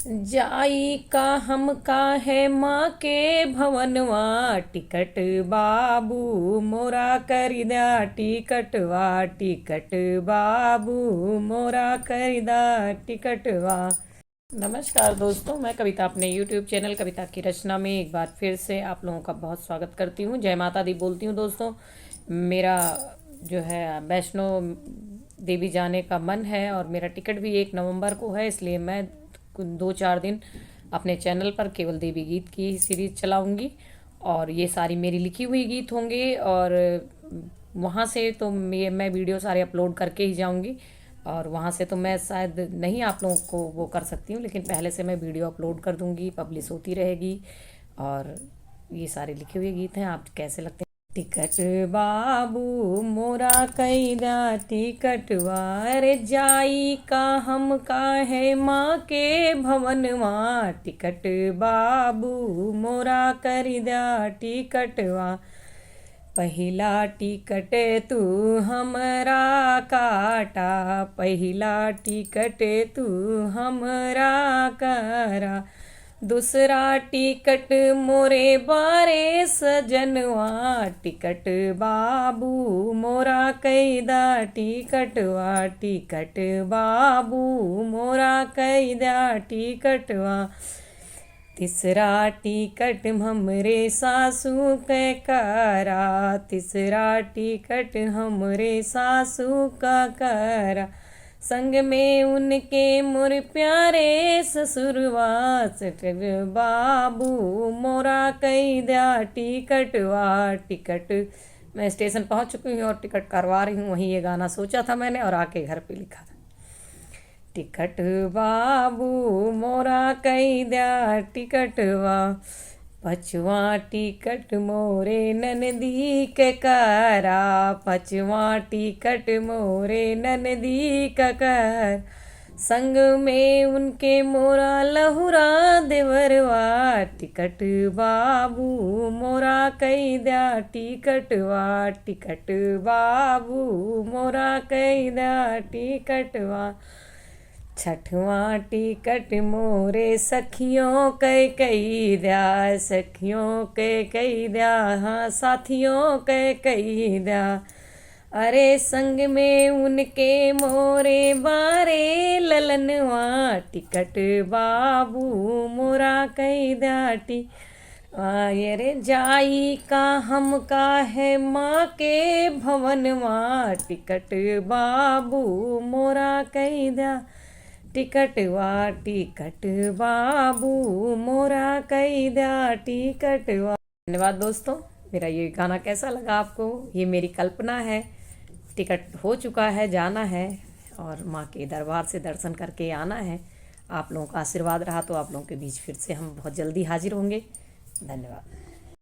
जाई का हम का है माँ के भवनवा, टिकट बाबू मोरा करिदा टिकटवा, टिकट बाबू मोरा करिदा टिकटवा। नमस्कार दोस्तों, मैं कविता अपने YouTube चैनल कविता की रचना में एक बार फिर से आप लोगों का बहुत स्वागत करती हूँ। जय माता दी बोलती हूँ दोस्तों। मेरा जो है वैष्णो देवी जाने का मन है और मेरा टिकट भी 1 नवंबर को है, इसलिए मैं 2-4 दिन अपने चैनल पर केवल देवी गीत की ही सीरीज चलाऊंगी और ये सारी मेरी लिखी हुई गीत होंगे। और वहाँ से तो मैं वीडियो सारे अपलोड करके ही जाऊंगी और वहाँ से तो मैं शायद नहीं आप लोगों को वो कर सकती हूँ, लेकिन पहले से मैं वीडियो अपलोड कर दूंगी, पब्लिश होती रहेगी। और ये सारे लिखे हुए गीत हैं, आप कैसे लगते हैं? टिकट बाबू मोरा कैदा टिकटवा, रे जाई का हम का है माँ के भवनवा, टिकट बाबू मोरा करिदा टिकटवा। पहिला टिकट तू हमरा काटा, पहिला टिकट तू हमरा करा, दूसरा टिकट मोरे बारे सजनवा, टिकट बाबू मोरा कैदा टिकटवा, टिकट बाबू मोरा कैदा टिकटवा। तीसरा टिकट हमरे सासू के करा, तीसरा टिकट हमरे सासू का करा, संग में उनके मोर प्यारे ससुरवा, टिकट बाबू मोरा कैदा टिकटवा, टिकट। मैं स्टेशन पहुंच चुकी हूँ और टिकट करवा रही हूँ। वहीं ये गाना सोचा था मैंने और आके घर पे लिखा था। टिकट बाबू मोरा कैदा टिकटवा, पचवा टिकट मोरे ननदी के करा, पचवा टिकट मोरे ननदी का कर, संग में उनके मोरा लहुरा देवरवा, टिकट बाबू मोरा कैदा टिकटवा, टिकट बाबू मोरा कैदा टिकटवा। छठवा टिकट मोरे सखियों के कैदा, सखियों के कैदा, हाँ साथियों के कैदा, अरे संग में उनके मोरे बारे ललनवा, टिकट बाबू मोरा कैदा रे जाई का हम का है माँ के भवनवा, टिकट बाबू मोरा कैदा टिकटवा, टिकट बाबू मोरा कैदा टिकटवा। धन्यवाद दोस्तों। मेरा ये गाना कैसा लगा आपको? ये मेरी कल्पना है। टिकट हो चुका है, जाना है और माँ के दरबार से दर्शन करके आना है। आप लोगों का आशीर्वाद रहा तो आप लोगों के बीच फिर से हम बहुत जल्दी हाजिर होंगे। धन्यवाद।